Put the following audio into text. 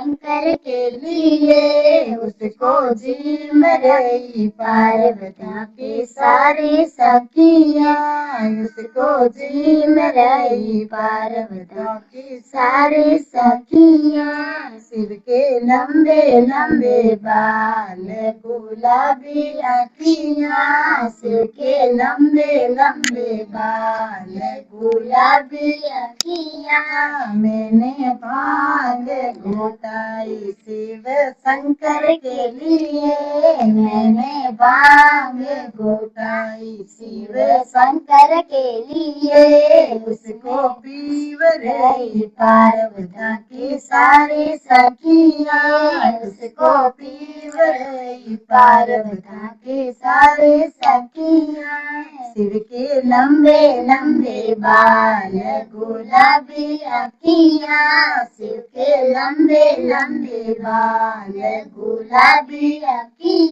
शंकर के लिए उसको झीम रही पार्वती की सारी सखियाँ, उसको झीम रही पार्वती की सारी सखियाँ। शिव के लंबे लंबे बाल गुलाबी अखियाँ, शिव के लंबे लंबे बाल गुलाबी अखियाँ। मैंने भांग घोटाई शिव शंकर के लिए, मैंने भांग घोटाई शिव शंकर के लिए। उसको पीव रही पार्वती की सारी सखियाँ, उसको पीव रही पार्वती की सारी सखियाँ। शिव के लंबे लंबे बाल गुलाबी अखियाँ, शिव के लंबे लंबे बाल गुलाबी अखियाँ।